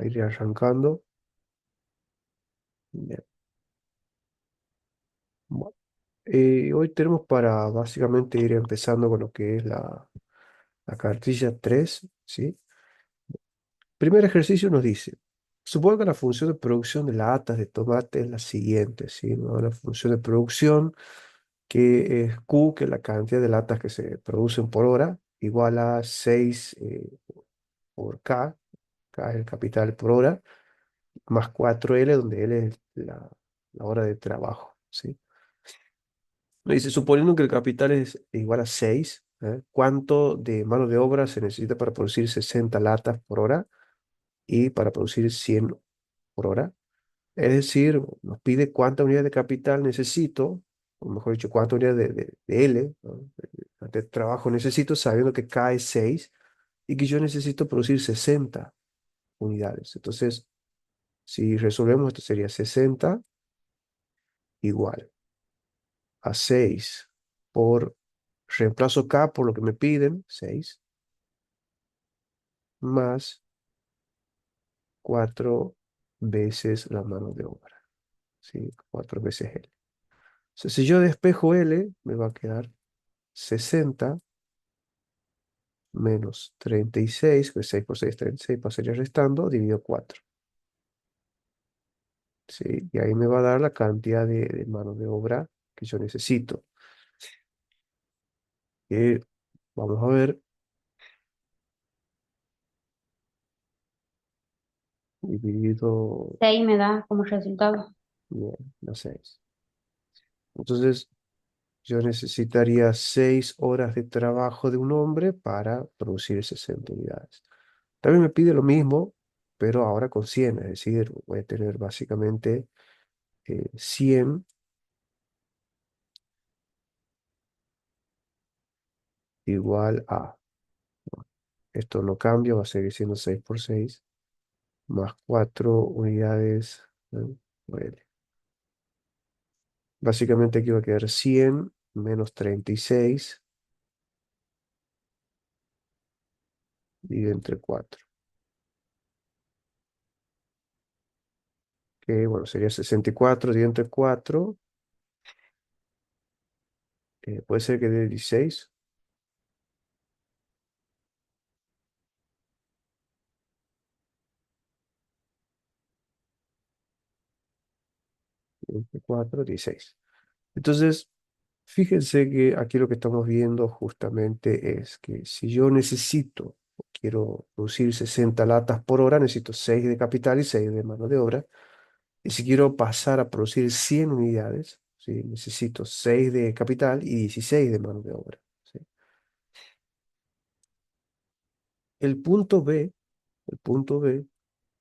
a ir arrancando. Bien. Bueno, hoy tenemos para básicamente ir empezando con lo que es la cartilla 3, ¿sí? Primer ejercicio nos dice, supongo que la función de producción de latas de tomate es la siguiente, ¿sí? ¿No? La función de producción que es Q, que es la cantidad de latas que se producen por hora, igual a 6 por K es el capital por hora, más 4L, donde L es la hora de trabajo, ¿sí? Me dice, suponiendo que el capital es igual a 6, ¿cuánto de mano de obra se necesita para producir 60 latas por hora y para producir 100 por hora? Es decir, nos pide cuánta unidad de capital necesito, o mejor dicho, cuánta unidad de L, ¿no? De trabajo necesito, sabiendo que K es 6 y que yo necesito producir 60 unidades. Entonces, si resolvemos esto sería 60 igual a 6 por, reemplazo K por lo que me piden, 6 más 4 veces la mano de obra, ¿sí? 4 veces L. O sea, si yo despejo L, me va a quedar 60 menos 36, que 6 por 6 es 36, pasaría restando, dividido 4, ¿sí? Y ahí me va a dar la cantidad de mano de obra que yo necesito. Que vamos a ver, dividido, 6 me da como resultado. bien, la 6. Entonces, yo necesitaría 6 horas de trabajo de un hombre para producir 60 unidades. También me pide lo mismo, pero ahora con 100, es decir, voy a tener básicamente 100 igual a, esto no cambia, va a seguir siendo 6 por 6, más 4 unidades, por L. Básicamente aquí va a quedar 100 menos 36 dividido entre 4, que bueno, sería 64 dividido entre 4, puede ser que dé 16, entre 4, 16. Entonces, fíjense que aquí lo que estamos viendo justamente es que si yo necesito, o quiero producir 60 latas por hora, necesito 6 de capital y 6 de mano de obra. Y si quiero pasar a producir 100 unidades, ¿sí? Necesito 6 de capital y 16 de mano de obra, ¿sí? El punto B, el punto B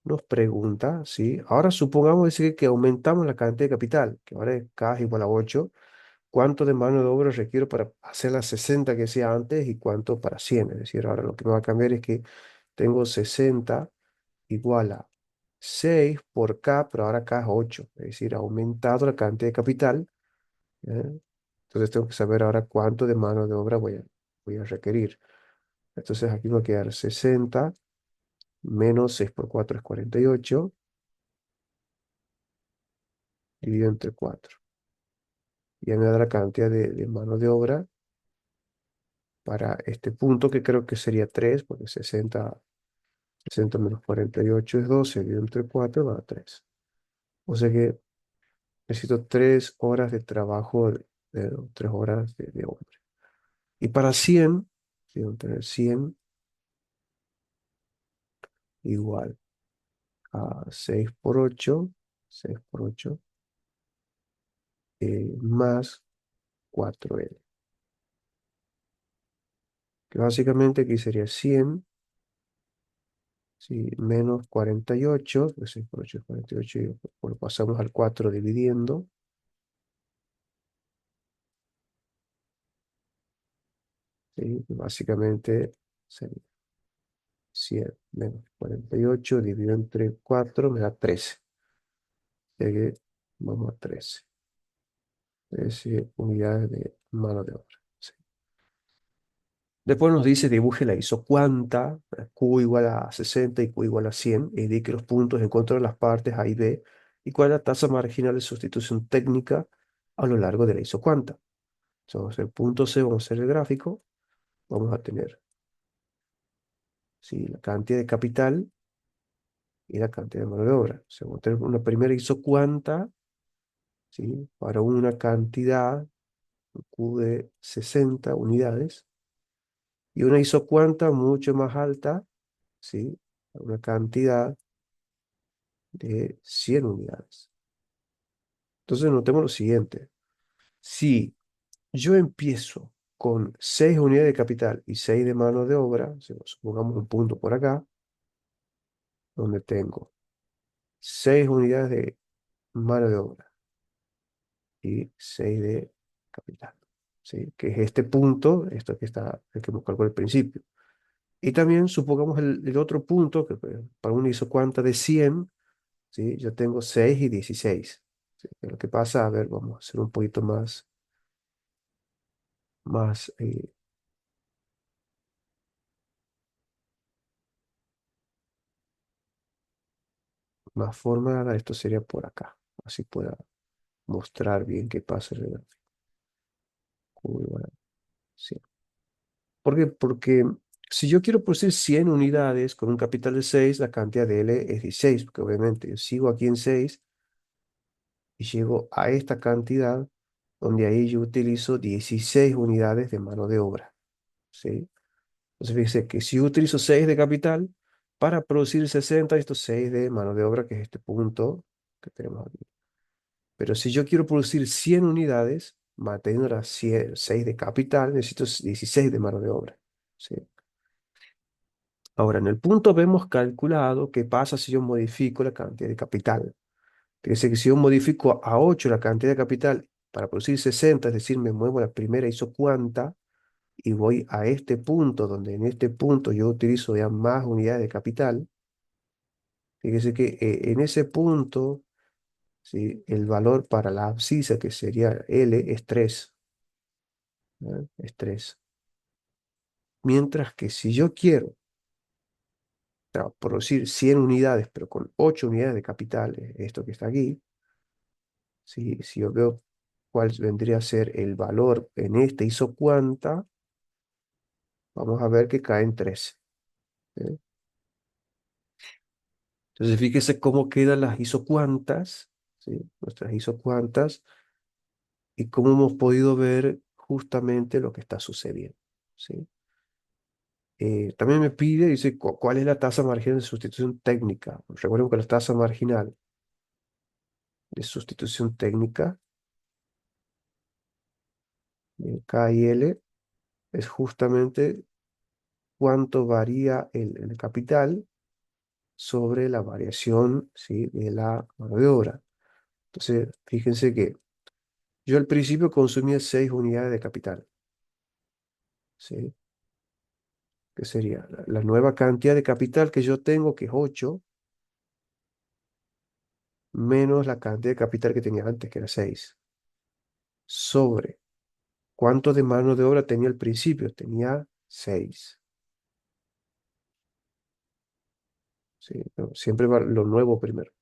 nos pregunta, ¿sí? Ahora supongamos decir que aumentamos la cantidad de capital, que ahora es K es igual a 8. ¿Cuánto de mano de obra requiero para hacer las 60 que hacía antes y cuánto para 100? Es decir, ahora lo que me va a cambiar es que tengo 60 igual a 6 por K, pero ahora K es 8. Es decir, ha aumentado la cantidad de capital. ¿Eh? Entonces tengo que saber ahora cuánto de mano de obra voy a requerir. Entonces aquí me va a quedar 60 menos 6 por 4 es 48, dividido entre 4. Y ya me da la cantidad de mano de obra para este punto, que creo que sería 3 porque 60 menos 48 es 12, dividido entre 4 va a 3. O sea que necesito 3 horas de trabajo, 3 horas de hombre. Y para 100, si voy a tener 100 igual a 6 por 8, 6 por 8, más 4L. Que básicamente aquí sería 100, ¿sí? Menos 48, pues 6 por 8 es 48, y lo pasamos al 4 dividiendo, ¿sí? Que básicamente sería 100 menos 48 dividido entre 4 me da 13. Ya que vamos a 13. 13 unidades de mano de obra, ¿sí? Después nos dice dibuje la isocuanta, Q igual a 60 y Q igual a 100, e indique los puntos, encuentre las partes A y B, y cuál es la tasa marginal de sustitución técnica a lo largo de la isocuanta. Entonces, el punto C, vamos a hacer el gráfico, vamos a tener, ¿sí?, la cantidad de capital y la cantidad de mano de obra. O sea, vamos a tener una primera isocuanta, ¿sí?, para una cantidad Q de 60 unidades, y una isocuanta mucho más alta, ¿sí?, una cantidad de 100 unidades. Entonces notemos lo siguiente. Si yo empiezo con 6 unidades de capital y 6 de mano de obra, supongamos un punto por acá, donde tengo 6 unidades de mano de obra y 6 de capital, ¿sí?, que es este punto, esto que está, el que hemos calculado al principio. Y también supongamos el otro punto, que para una isocuanta de 100, ¿sí?, yo tengo 6 y 16. ¿Sí? Lo que pasa, a ver, vamos a hacer un poquito más, más formada. Esto sería por acá, así pueda mostrar bien qué pasa en el gráfico. Curva, sí. ¿Por qué? Porque si yo quiero producir 100 unidades con un capital de 6, la cantidad de L es 16, porque obviamente yo sigo aquí en 6 y llego a esta cantidad, donde ahí yo utilizo 16 unidades de mano de obra, ¿sí? Entonces fíjese que si yo utilizo 6 de capital para producir 60, estos 6 de mano de obra, que es este punto que tenemos aquí. Pero si yo quiero producir 100 unidades, manteniendo las 6 de capital, necesito 16 de mano de obra, ¿sí? Ahora, en el punto B hemos calculado qué pasa si yo modifico la cantidad de capital. Fíjese que si yo modifico a 8 la cantidad de capital para producir 60, es decir, me muevo a la primera isocuanta y voy a este punto, donde en este punto yo utilizo ya más unidades de capital. Fíjese que en ese punto, ¿sí?, el valor para la abscisa, que sería L, es 3. ¿Ya? Es 3. Mientras que si yo quiero producir 100 unidades, pero con 8 unidades de capital, esto que está aquí, ¿sí?, si yo veo cuál vendría a ser el valor en este isocuanta, vamos a ver que cae en 13. ¿Eh? Entonces, fíjese cómo quedan las isocuantas, ¿sí?, nuestras isocuantas, y cómo hemos podido ver justamente lo que está sucediendo, ¿sí? También me pide, dice, ¿cuál es la tasa marginal de sustitución técnica? Recuerden que la tasa marginal de sustitución técnica de K y L es justamente cuánto varía el capital sobre la variación, ¿sí?, de la mano de obra. Entonces, fíjense que yo al principio consumía 6 unidades de capital, ¿sí? Que sería la nueva cantidad de capital que yo tengo, que es 8, menos la cantidad de capital que tenía antes, que era 6, sobre cuánto de mano de obra tenía al principio, tenía 6. ¿Sí? No, siempre va lo nuevo primero.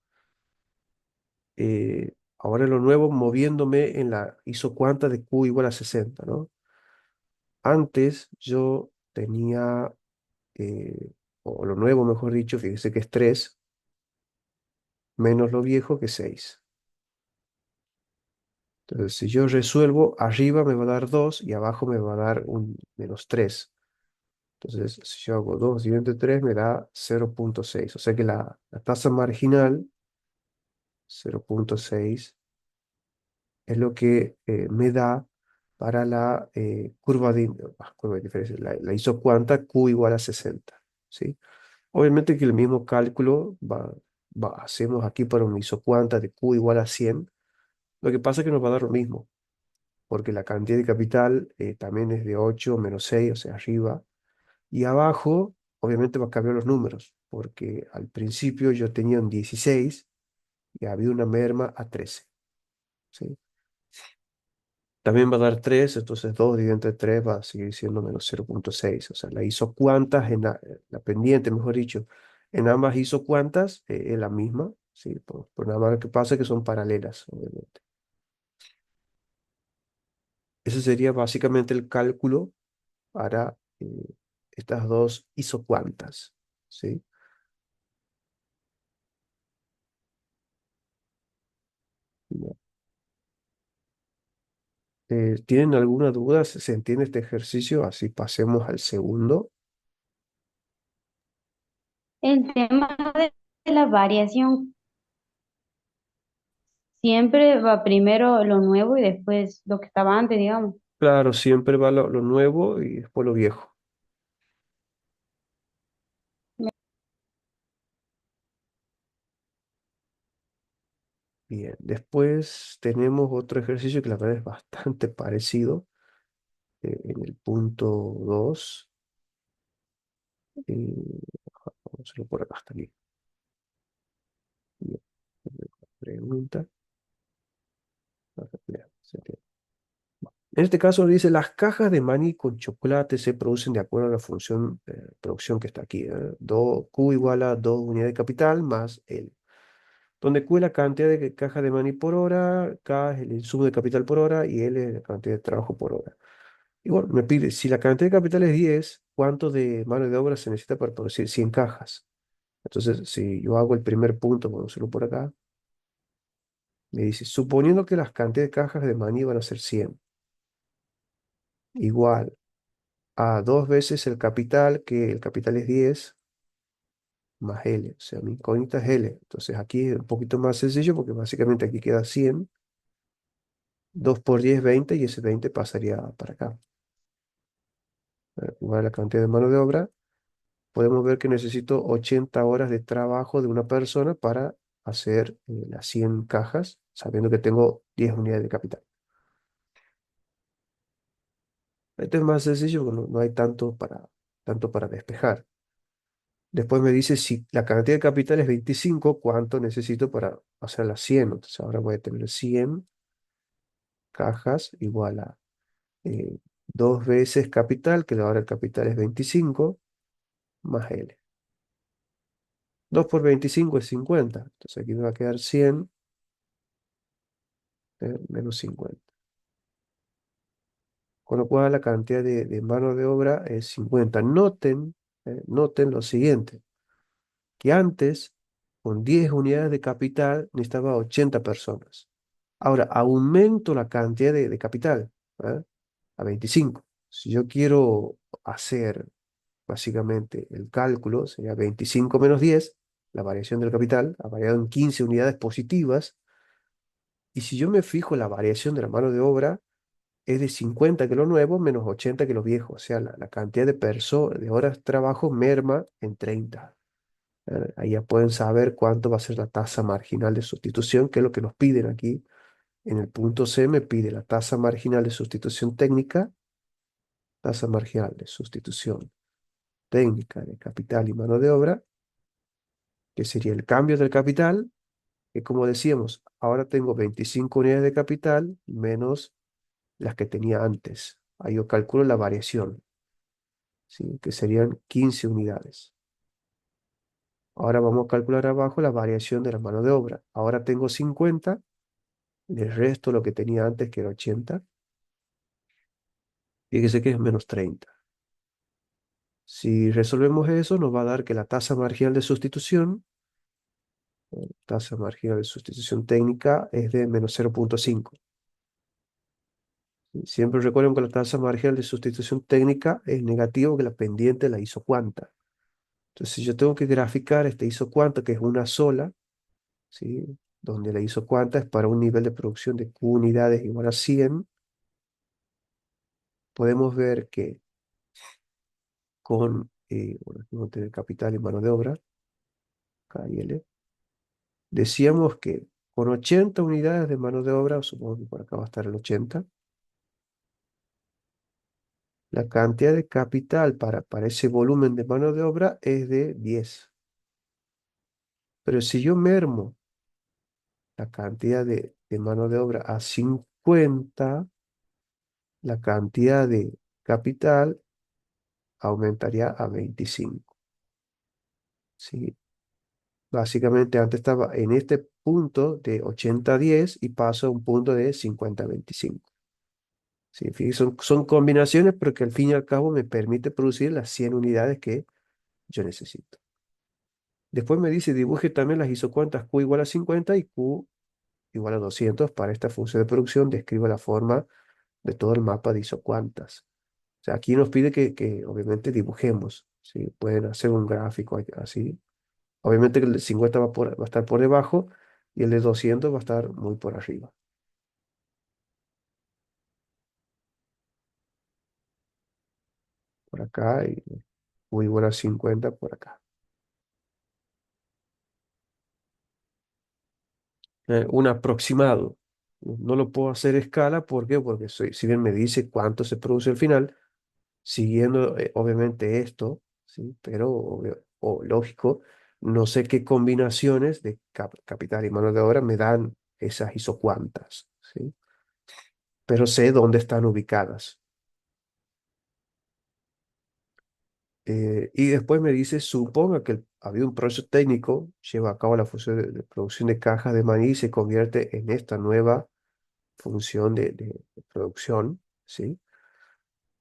Ahora lo nuevo moviéndome en la isocuanta de Q igual a 60, ¿no? Antes yo tenía, o lo nuevo mejor dicho, fíjese que es 3, menos lo viejo, que es 6. Entonces, si yo resuelvo, arriba me va a dar 2 y abajo me va a dar un -3. Entonces, si yo hago 2 dividido entre 3, me da 0,6. O sea que la tasa marginal, 0,6, es lo que me da para la curva de diferencia, la isocuanta Q igual a 60, ¿sí? Obviamente que el mismo cálculo hacemos aquí para una isocuanta de Q igual a 100. Lo que pasa es que nos va a dar lo mismo, porque la cantidad de capital también es de 8 menos 6, o sea, arriba. Y abajo, obviamente va a cambiar los números, porque al principio yo tenía un 16 y había una merma a 13, ¿sí? También va a dar 3, entonces 2 dividido entre 3 va a seguir siendo -0,6. O sea, la isocuantas la pendiente, mejor dicho, en ambas isocuantas es la misma, ¿sí? Por nada más lo que pasa es que son paralelas, obviamente. Ese sería básicamente el cálculo para estas dos isocuantas, ¿sí? Bien. ¿Tienen alguna duda? ¿Se entiende este ejercicio? Así pasemos al segundo. El tema de la variación siempre va primero lo nuevo y después lo que estaba antes, digamos. Claro, siempre va lo nuevo y después lo viejo. Bien, después tenemos otro ejercicio que la verdad es bastante parecido en el punto 2. Vamos a hacerlo por acá, hasta aquí. Bien, pregunta. Bien, se entiende. En este caso dice, las cajas de maní con chocolate se producen de acuerdo a la función producción que está aquí. Q igual a 2 unidades de capital más L. Donde Q es la cantidad de cajas de maní por hora, K es el insumo de capital por hora y L es la cantidad de trabajo por hora. Y bueno, me pide, si la cantidad de capital es 10, ¿cuánto de mano de obra se necesita para producir 100 cajas? Entonces, si yo hago el primer punto, vamos a hacerlo por acá, me dice, suponiendo que las cantidades de cajas de maní van a ser 100, igual a dos veces el capital, que el capital es 10, más L. O sea, mi incógnita es L. Entonces, aquí es un poquito más sencillo porque básicamente aquí queda 100, 2 por 10, 20, y ese 20 pasaría para acá. Igual a la cantidad de mano de obra, podemos ver que necesito 80 horas de trabajo de una persona para hacer las 100 cajas, sabiendo que tengo 10 unidades de capital. Esto es más sencillo, porque no hay tanto para despejar. Después me dice si la cantidad de capital es 25, ¿cuánto necesito para hacer las 100? Entonces ahora voy a tener 100 cajas igual a 2 veces capital, que ahora el capital es 25, más L. 2 por 25 es 50. Entonces aquí me va a quedar 100 menos 50. Con lo cual la cantidad de mano de obra es 50. Noten lo siguiente, que antes, con 10 unidades de capital, necesitaba 80 personas. Ahora, aumento la cantidad de capital, ¿ah? A 25. Si yo quiero hacer básicamente el cálculo, sería 25 menos 10, la variación del capital ha variado en 15 unidades positivas. Y si yo me fijo la variación de la mano de obra, es de 50 que lo nuevo menos 80 que lo viejo. O sea, la cantidad de horas de trabajo merma en 30. Ahí ya pueden saber cuánto va a ser la tasa marginal de sustitución, que es lo que nos piden aquí. En el punto C me pide la tasa marginal de sustitución técnica, tasa marginal de sustitución técnica de capital y mano de obra, que sería el cambio del capital, que como decíamos, ahora tengo 25 unidades de capital menos las que tenía antes. Ahí yo calculo la variación, ¿sí? Que serían 15 unidades. Ahora vamos a calcular abajo la variación de la mano de obra. Ahora tengo 50, le resto lo que tenía antes, que era 80, fíjese que es menos 30. Si resolvemos eso, nos va a dar que la tasa marginal de sustitución, tasa marginal de sustitución técnica, es de menos 0,5. Siempre recuerden que la tasa marginal de sustitución técnica es negativo, que la pendiente la hizo cuanta. Entonces, si yo tengo que graficar este hizo cuanta, que es una sola, ¿sí? Donde la hizo cuanta es para un nivel de producción de Q unidades igual a 100, podemos ver que con, bueno, aquí vamos a tener capital y mano de obra, K y L, decíamos que con 80 unidades de mano de obra, supongo que por acá va a estar el 80, la cantidad de capital para ese volumen de mano de obra es de 10. Pero si yo mermo la cantidad de mano de obra a 50, la cantidad de capital aumentaría a 25. ¿Sí? Básicamente antes estaba en este punto de 80-10 y paso a un punto de 50-25. Sí, fíjese, son combinaciones, pero que al fin y al cabo me permite producir las 100 unidades que yo necesito. Después me dice dibuje también las isocuantas Q igual a 50 y Q igual a 200 para esta función de producción. Describa la forma de todo el mapa de isocuantas. O sea, aquí nos pide que obviamente dibujemos. ¿Sí? Pueden hacer un gráfico así. Obviamente que el de 50 va a estar por debajo y el de 200 va a estar muy por arriba. Por acá y Q igual a 50 por acá. Un aproximado. No lo puedo hacer a escala, ¿por qué? Porque si bien me dice cuánto se produce al final, siguiendo obviamente esto, ¿sí? Pero o lógico, no sé qué combinaciones de capital y mano de obra me dan esas isocuantas, ¿sí? Pero sé dónde están ubicadas. Y después me dice, suponga que había un proceso técnico, lleva a cabo la función de producción de cajas de maní y se convierte en esta nueva función de producción, ¿sí?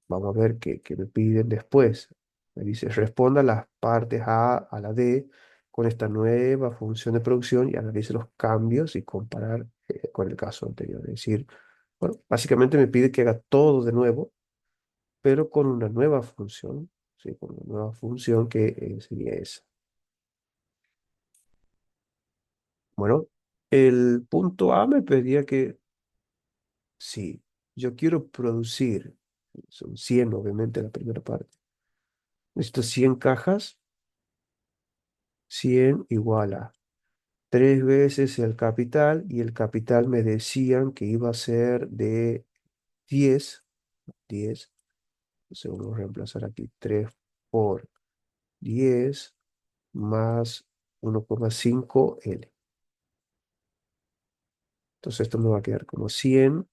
Vamos a ver qué me piden después. Me dice, responda las partes A la D con esta nueva función de producción y analice los cambios y comparar con el caso anterior. Es decir, bueno, básicamente me pide que haga todo de nuevo, pero con una nueva función, ¿sí? Con una nueva función que sería esa. Bueno, el punto A me pedía que si yo quiero producir, son 100 obviamente la primera parte, necesito 100 cajas, 100 igual a 3 veces el capital y el capital me decían que iba a ser de 10. Entonces vamos a reemplazar aquí 3 por 10 más 1,5L. Entonces esto me va a quedar como 100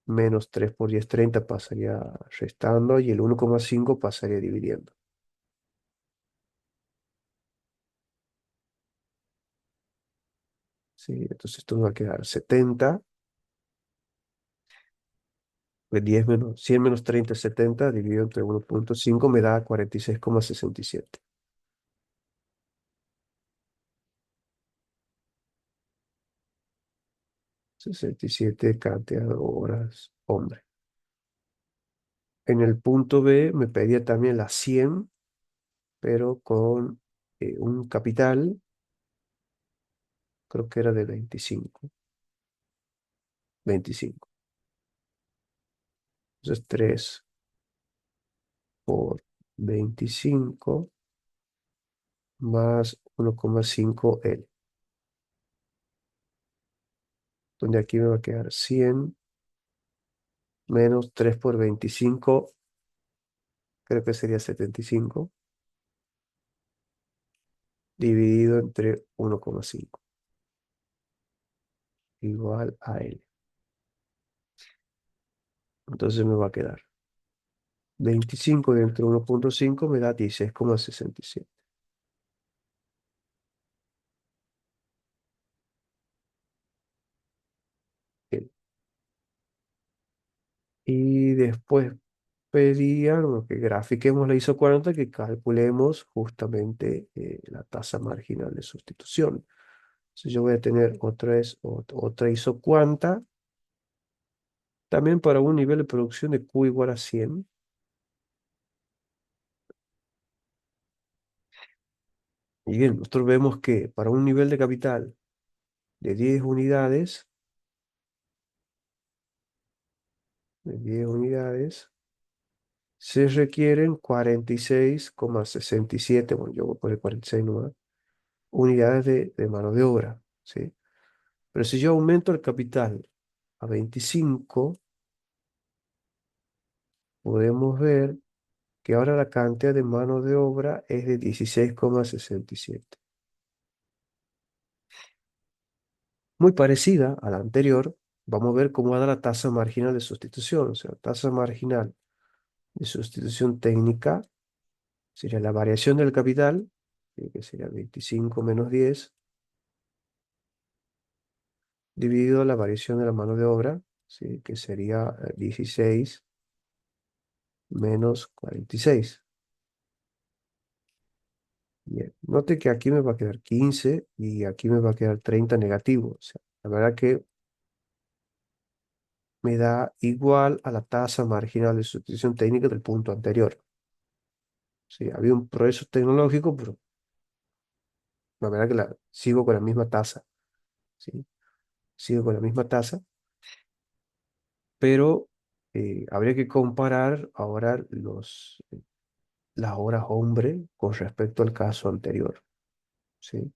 menos 3 por 10 30 pasaría restando y el 1,5 pasaría dividiendo. ¿Sí? Entonces esto me va a quedar 70, pues 10 menos 100 menos 30 es 70, dividido entre 1,5 me da 46,67. 67 cantidad de horas, hombre. En el punto B me pedía también las 100, pero con un capital, creo que era de 25. Entonces 3 por 25 más 1,5L, donde aquí me va a quedar 100 menos 3 por 25, creo que sería 75, dividido entre 1,5, igual a L. Entonces me va a quedar 25 dentro de 1,5 me da 16,67. L. Y después pedían bueno, que grafiquemos la isocuanta, que calculemos justamente la tasa marginal de sustitución. Entonces yo voy a tener otra isocuanta, también para un nivel de producción de Q igual a 100. Y bien, nosotros vemos que para un nivel de capital de 10 unidades, se requieren 46,67, bueno, yo voy a poner 46 nomás, unidades de mano de obra, ¿sí? Pero si yo aumento el capital a 25, podemos ver que ahora la cantidad de mano de obra es de 16,67. Muy parecida a la anterior, vamos a ver cómo va a dar la tasa marginal de sustitución. O sea, tasa marginal de sustitución técnica sería la variación del capital, que sería 25 menos 10, dividido la variación de la mano de obra, ¿sí? Que sería 16 menos 46. Bien, note que aquí me va a quedar 15 y aquí me va a quedar 30 negativo. O sea, la verdad que me da igual a la tasa marginal de sustitución técnica del punto anterior. Sí, había un progreso tecnológico, pero la verdad que sigo con la misma tasa. ¿Sí? Sigo con la misma tasa, pero habría que comparar ahora las horas hombre con respecto al caso anterior. ¿Sí?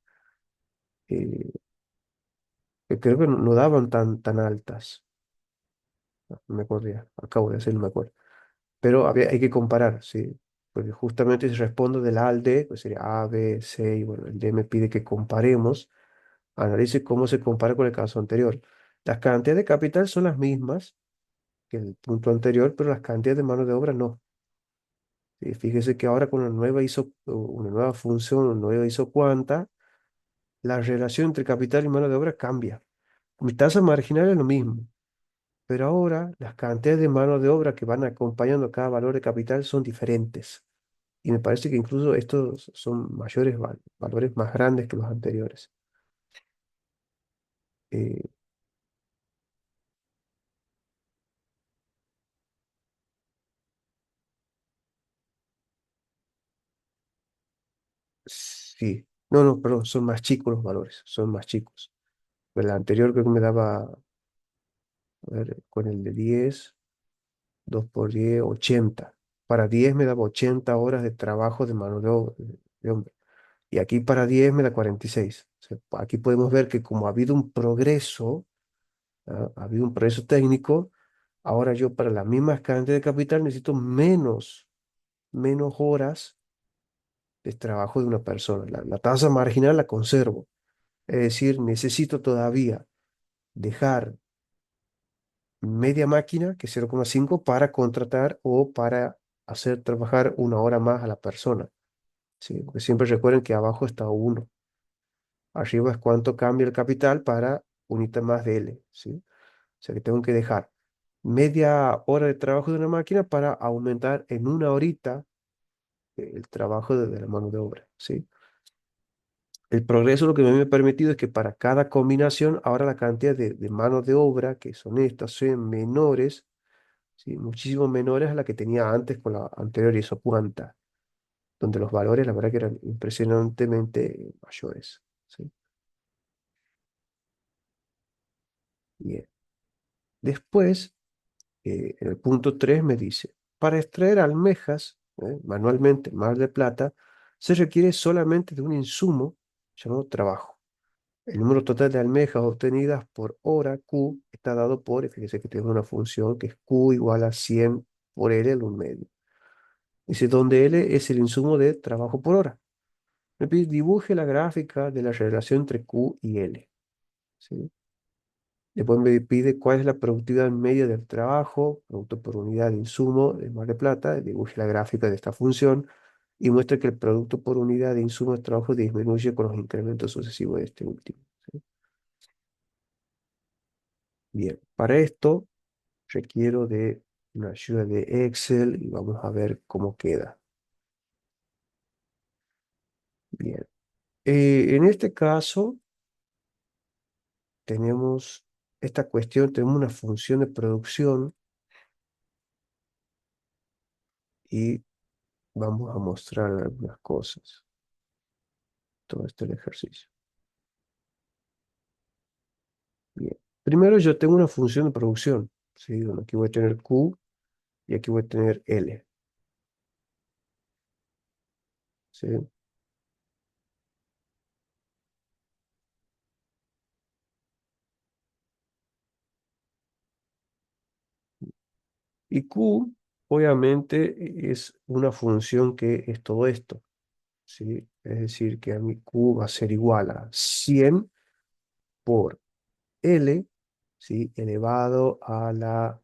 Eh, que creo que no daban tan altas. No me acuerdo ya, acabo de hacer, no me acuerdo. Pero hay que comparar, ¿sí? Porque justamente si respondo del A al D, pues sería A, B, C, y bueno, el D me pide que comparemos, analice cómo se compara con el caso anterior. Las cantidades de capital son las mismas que el punto anterior, pero las cantidades de mano de obra no. ¿Sí? Fíjese que ahora con una nueva función, una nueva isocuanta, la relación entre capital y mano de obra cambia. Mi tasa marginal es lo mismo, pero ahora las cantidades de mano de obra que van acompañando cada valor de capital son diferentes. Y me parece que incluso estos son mayores valores más grandes que los anteriores. Eh, sí, no, perdón, son más chicos los valores, son más chicos. El anterior creo que me daba, a ver, con el de 10 2 por 10 80. Para 10 me daba 80 horas de trabajo de mano de hombre. Y aquí para 10 me da 46. O sea, aquí podemos ver que como ha habido un progreso, ha habido un progreso técnico, ahora yo para la misma cantidad de capital necesito menos horas de trabajo de una persona. La tasa marginal la conservo. Es decir, necesito todavía dejar media máquina, que es 0,5, para contratar o para hacer trabajar una hora más a la persona. ¿Sí? Porque siempre recuerden que abajo está uno. Arriba es cuánto cambia el capital para unita más de L. ¿Sí? O sea que tengo que dejar media hora de trabajo de una máquina para aumentar en una horita el trabajo de la mano de obra. ¿Sí? El progreso lo que me ha permitido es que para cada combinación, ahora la cantidad de manos de obra, que son estas, son menores, ¿sí? Muchísimo menores a la que tenía antes con la anterior isocuanta, donde los valores, la verdad que eran impresionantemente mayores. ¿Sí? Bien. Después, en el punto 3 me dice, para extraer almejas, manualmente, en Mar del Plata, se requiere solamente de un insumo llamado trabajo. El número total de almejas obtenidas por hora Q está dado por, fíjese que tengo una función que es Q igual a 100 por L en un medio. Dice, donde L es el insumo de trabajo por hora. Me pide, dibuje la gráfica de la relación entre Q y L. ¿Sí? Después me pide cuál es la productividad media del trabajo, producto por unidad de insumo de Mar de Plata. Dibuje la gráfica de esta función y muestra que el producto por unidad de insumo de trabajo disminuye con los incrementos sucesivos de este último. ¿Sí? Bien, para esto requiero de una ayuda de Excel y vamos a ver cómo queda. Bien. En este caso tenemos esta cuestión, tenemos una función de producción y vamos a mostrar algunas cosas. Todo esto es el ejercicio. Bien. Primero yo tengo una función de producción, ¿sí? Donde aquí voy a tener Q y aquí voy a tener L, ¿sí? Y Q, obviamente, es una función que es todo esto, ¿sí? Es decir, que a mi Q va a ser igual a 100 por L ¿sí? Elevado a la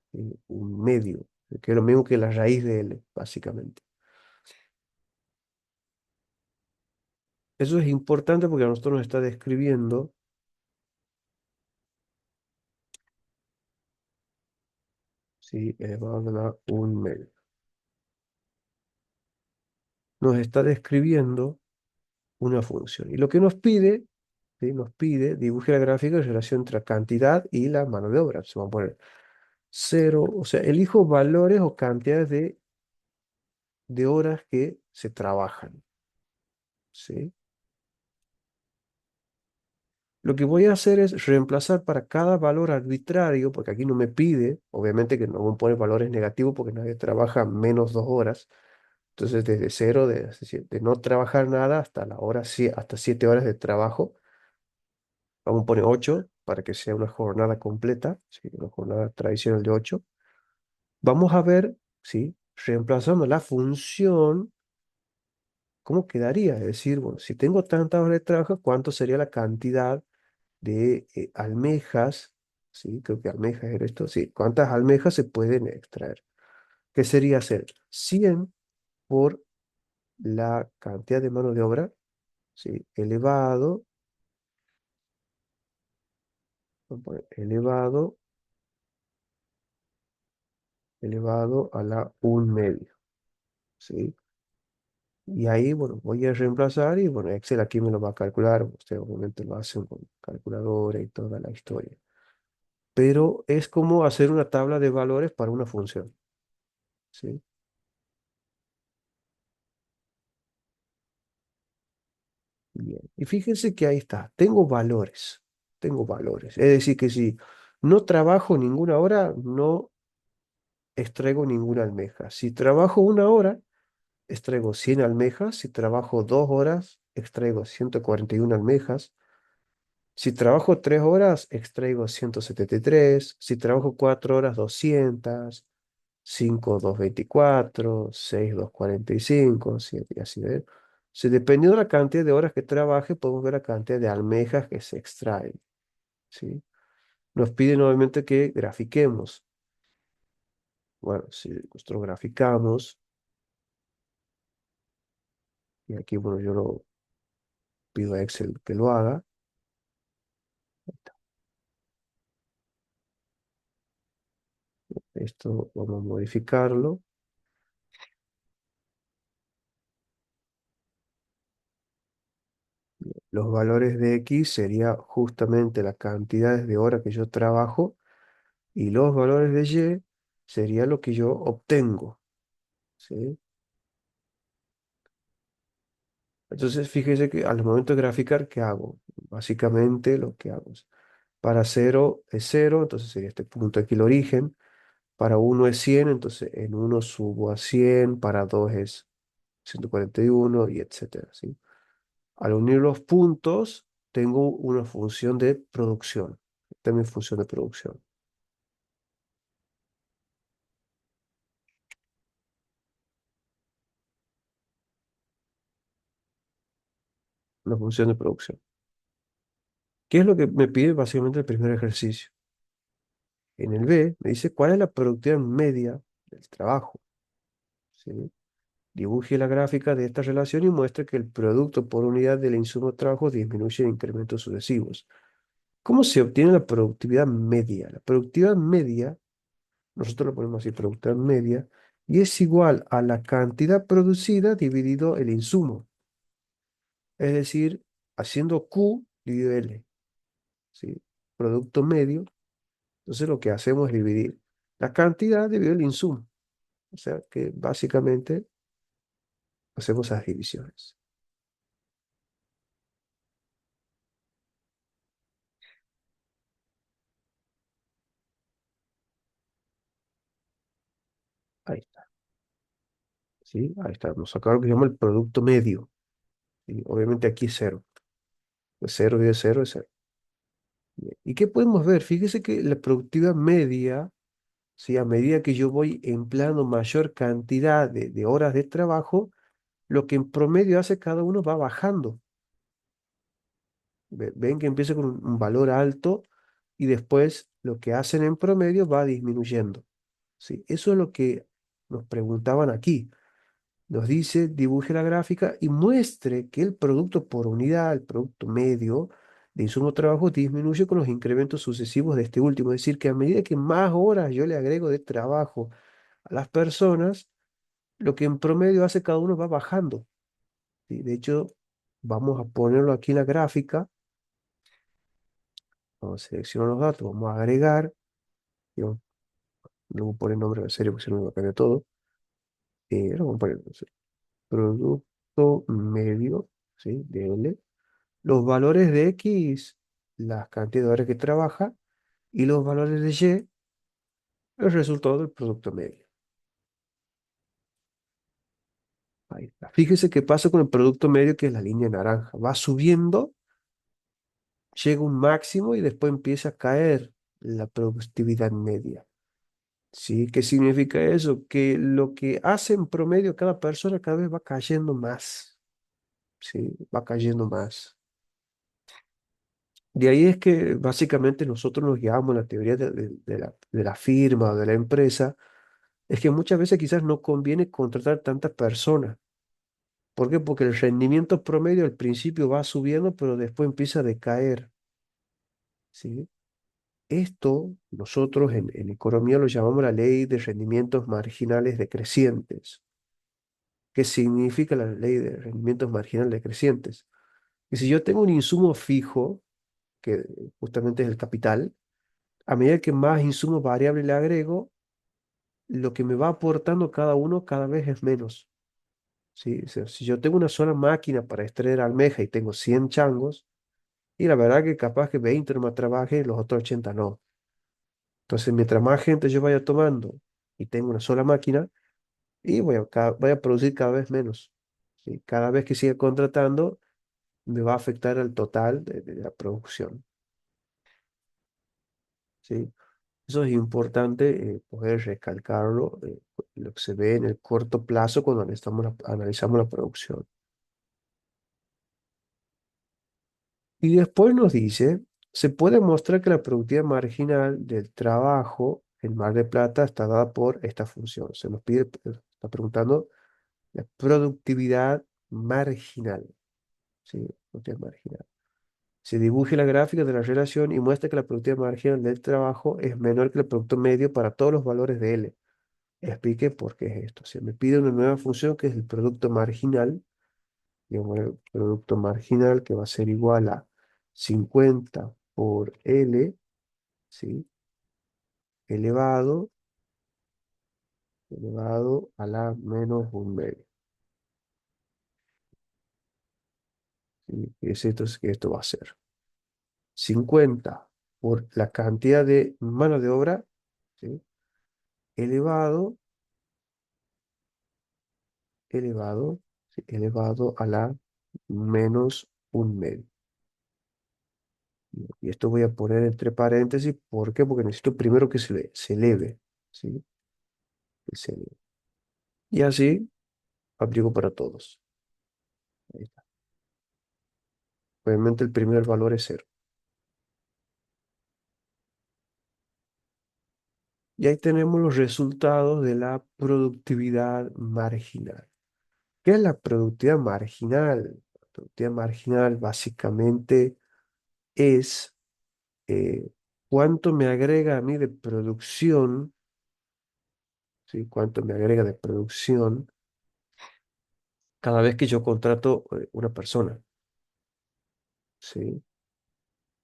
un medio, que es lo mismo que la raíz de L, básicamente. Eso es importante porque a nosotros nos está describiendo, ¿sí? Elevado a la un medio. Nos está describiendo una función. Y lo que nos pide, ¿sí? Nos pide dibuje la gráfica en relación entre la cantidad y la mano de obra. Se va a poner cero, o sea, elijo valores o cantidades de horas que se trabajan, ¿sí? Lo que voy a hacer es reemplazar para cada valor arbitrario, porque aquí no me pide, obviamente que no me pone valores negativos porque nadie trabaja menos 2 horas. Entonces, desde cero, es decir, de no trabajar nada hasta la hora, hasta 7 horas de trabajo, vamos a poner 8 para que sea una jornada completa, ¿sí? Una jornada tradicional de 8. Vamos a ver, ¿sí? Reemplazando la función, ¿cómo quedaría? Es decir, bueno, si tengo tantas horas de trabajo, ¿cuánto sería la cantidad de almejas? ¿Sí? Creo que almejas era esto. Sí, ¿cuántas almejas se pueden extraer? ¿Qué sería hacer? 100 por la cantidad de mano de obra, ¿sí? Vamos a poner elevado a la un medio, ¿sí? Y ahí, bueno, voy a reemplazar y, bueno, Excel aquí me lo va a calcular. Usted obviamente lo hace con calculadora y toda la historia. Pero es como hacer una tabla de valores para una función, ¿sí? Bien. Y fíjense que ahí está. Tengo valores. Tengo valores. Es decir, que si no trabajo ninguna hora, no extraigo ninguna almeja. Si trabajo una hora, extraigo 100 almejas. Si trabajo 2 horas, extraigo 141 almejas. Si trabajo 3 horas, extraigo 173. Si trabajo 4 horas, 200. 5 224, 6 245, 7 y así, ¿ves? Si dependiendo de la cantidad de horas que trabaje, podemos ver la cantidad de almejas que se extraen, ¿sí? Nos pide nuevamente que grafiquemos. Bueno, si nosotros graficamos, y aquí, bueno, yo lo pido a Excel que lo haga. Esto vamos a modificarlo. Los valores de X sería justamente las cantidades de horas que yo trabajo y los valores de Y sería lo que yo obtengo, ¿sí? Entonces, fíjese que al momento de graficar, ¿qué hago? Básicamente lo que hago es, para cero es cero, entonces sería este punto aquí el origen. Para uno es 100, entonces en uno subo a 100. Para 2 es 141 y etcétera, ¿sí? Al unir los puntos, tengo una función de producción. Esta es mi función de producción. Una función de producción. ¿Qué es lo que me pide básicamente el primer ejercicio? En el B me dice cuál es la productividad media del trabajo, ¿sí? Dibuje la gráfica de esta relación y muestre que el producto por unidad del insumo de trabajo disminuye en incrementos sucesivos. ¿Cómo se obtiene la productividad media? La productividad media, nosotros lo ponemos así, productividad media, y es igual a la cantidad producida dividido el insumo. Es decir, haciendo Q dividido L, ¿sí? Producto medio. Entonces lo que hacemos es dividir la cantidad dividido el insumo. O sea que básicamente hacemos esas divisiones. Ahí está. ¿Sí? Ahí está. Nos sacaron lo que se llama el producto medio. Y obviamente aquí es cero. De cero y de cero es cero. Bien. ¿Y qué podemos ver? Fíjese que la productividad media, ¿sí? A medida que yo voy empleando mayor cantidad de horas de trabajo, lo que en promedio hace cada uno va bajando. Ven que empieza con un valor alto y después lo que hacen en promedio va disminuyendo. ¿Sí? Eso es lo que nos preguntaban aquí. Nos dice, dibuje la gráfica y muestre que el producto por unidad, el producto medio de insumo de trabajo disminuye con los incrementos sucesivos de este último. Es decir, que a medida que más horas yo le agrego de trabajo a las personas, lo que en promedio hace cada uno va bajando. ¿Sí? De hecho, vamos a ponerlo aquí en la gráfica. Vamos a seleccionar los datos, vamos a agregar, y luego poner nombre de la serie porque si no me va a cambiar todo. Ahora vamos a poner, no sé, producto medio, ¿sí? De L. Los valores de X, las cantidades de horas que trabaja, y los valores de Y, el resultado del producto medio. Ahí está. Fíjese qué pasa con el producto medio, que es la línea naranja. Va subiendo, llega a un máximo y después empieza a caer la productividad media. ¿Sí? ¿Qué significa eso? Que lo que hace en promedio cada persona cada vez va cayendo más. ¿Sí? Va cayendo más. De ahí es que básicamente nosotros nos guiamos en la teoría de la firma o de la empresa. Es que muchas veces quizás no conviene contratar tantas personas. ¿Por qué? Porque el rendimiento promedio al principio va subiendo, pero después empieza a decaer. ¿Sí? Esto nosotros en economía lo llamamos la ley de rendimientos marginales decrecientes. ¿Qué significa la ley de rendimientos marginales decrecientes? Y si yo tengo un insumo fijo, que justamente es el capital, a medida que más insumo variable le agrego, lo que me va aportando cada uno cada vez es menos. ¿Sí? O sea, si yo tengo una sola máquina para extraer almeja y tengo 100 changos, y la verdad que capaz que 20 nomás trabaje, los otros 80 no. Entonces, mientras más gente yo vaya tomando y tengo una sola máquina, y voy a producir cada vez menos. ¿Sí? Cada vez que siga contratando, me va a afectar al total de la producción. ¿Sí? Eso es importante poder recalcarlo, lo que se ve en el corto plazo cuando analizamos la producción. Y después nos dice, se puede mostrar que la productividad marginal del trabajo en Mar de Plata está dada por esta función. Se nos pide, está preguntando la productividad marginal. ¿Sí? Productividad marginal. Se dibuje la gráfica de la relación y muestra que la productividad marginal del trabajo es menor que el producto medio para todos los valores de L. Explique por qué es esto. Se me pide una nueva función que es el producto marginal, digamos, el producto marginal que va a ser igual a 50 por L, ¿sí? Elevado, elevado a la menos un medio. ¿Sí? Es esto, es que esto va a ser 50 por la cantidad de mano de obra, ¿sí? Elevado, elevado, ¿sí? Elevado a la menos un medio. Y esto voy a poner entre paréntesis, ¿por qué? Porque necesito primero que se eleve, ¿sí? Que se eleve. Y así aplico para todos. Ahí está. Obviamente el primer valor es cero. Y ahí tenemos los resultados de la productividad marginal. ¿Qué es la productividad marginal? La productividad marginal básicamente es cuánto me agrega a mí de producción, ¿sí? Cuánto me agrega de producción cada vez que yo contrato una persona, ¿sí?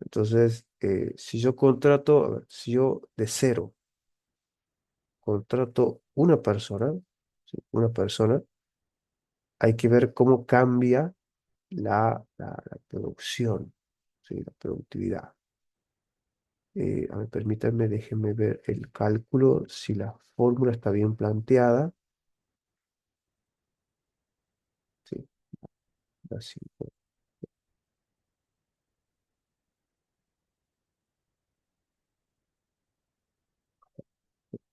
Entonces, si yo contrato, a ver, si yo de cero contrato una persona, ¿sí? Una persona, hay que ver cómo cambia la producción, ¿sí? La productividad. A ver, permítanme, déjenme ver el cálculo, si la fórmula está bien planteada. Sí, así.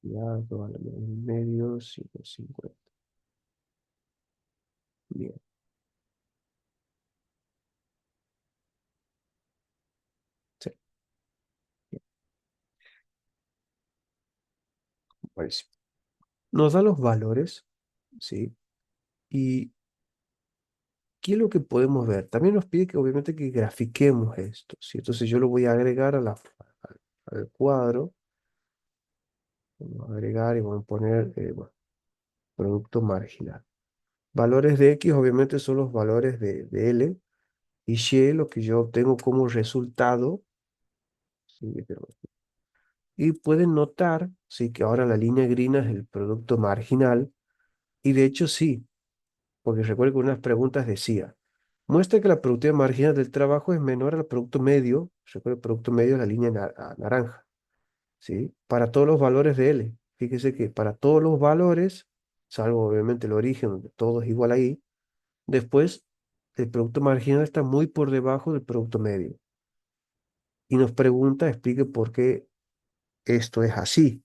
Ya, dos a la menos un medio, 150. Bien. Sí. Buenísimo. Nos da los valores, ¿sí? ¿Y qué es lo que podemos ver? También nos pide que obviamente que grafiquemos esto, ¿sí? Entonces yo lo voy a agregar al cuadro, vamos a agregar y vamos a poner, bueno, producto marginal. Valores de X obviamente son los valores de L y Y lo que yo obtengo como resultado, ¿sí? Y pueden notar, sí, que ahora la línea grina es el producto marginal y de hecho sí, porque recuerdo que unas preguntas decía, muestra que la productividad marginal del trabajo es menor al producto medio, recuerdo el producto medio es la línea naranja, ¿sí? Para todos los valores de L. Fíjese que para todos los valores, salvo obviamente el origen, donde todo es igual ahí, después el producto marginal está muy por debajo del producto medio. Y nos pregunta, explique por qué esto es así,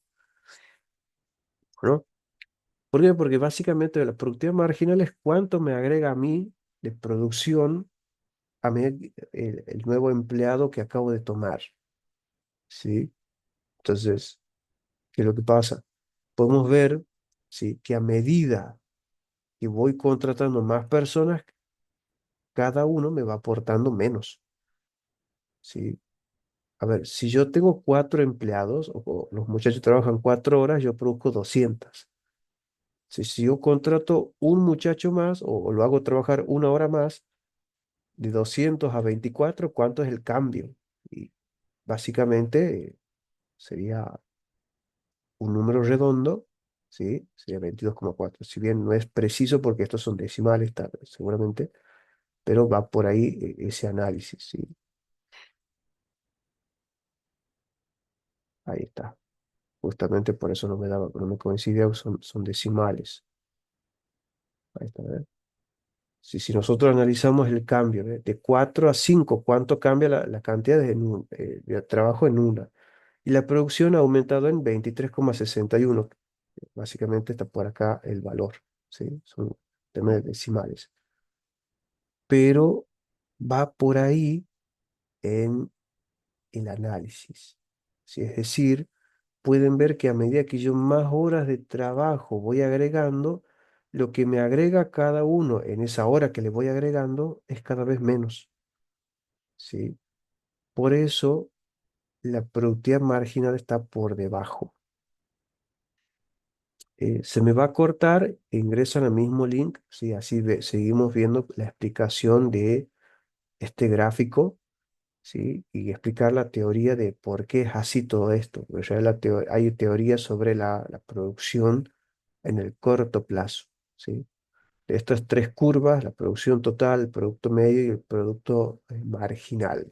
¿no? ¿Por qué? Porque básicamente la productividad marginal es cuánto me agrega a mí de producción a mí el nuevo empleado que acabo de tomar, ¿sí? Entonces, ¿qué es lo que pasa? Podemos ver, ¿sí? Que a medida que voy contratando más personas, cada uno me va aportando menos, ¿sí? A ver, si yo tengo 4 empleados, o los muchachos trabajan 4 horas, yo produzco 200. Si yo contrato un muchacho más o lo hago trabajar 1 hora más, de 200 a 24, ¿cuánto es el cambio? Y básicamente sería un número redondo, ¿sí? Sería 22,4. Si bien no es preciso porque estos son decimales, seguramente, pero va por ahí ese análisis, ¿sí? Ahí está. Justamente por eso no me daba, no me coincidía, son decimales. Ahí está, ¿eh? Si nosotros analizamos el cambio de 4 a 5, ¿cuánto cambia la cantidad de trabajo en una? Y la producción ha aumentado en 23,61. Básicamente está por acá el valor, ¿sí? Son temas decimales. Pero va por ahí en el análisis, ¿sí? Es decir, pueden ver que a medida que yo más horas de trabajo voy agregando, lo que me agrega cada uno en esa hora que le voy agregando es cada vez menos, ¿sí? Por eso la productividad marginal está por debajo. Se me va a cortar, ingresan al mismo link, ¿sí? Así seguimos viendo la explicación de este gráfico, ¿sí? Y explicar la teoría de por qué es así todo esto. Porque ya hay teorías sobre la producción en el corto plazo, ¿sí? De estas 3 curvas, la producción total, el producto medio y el producto marginal.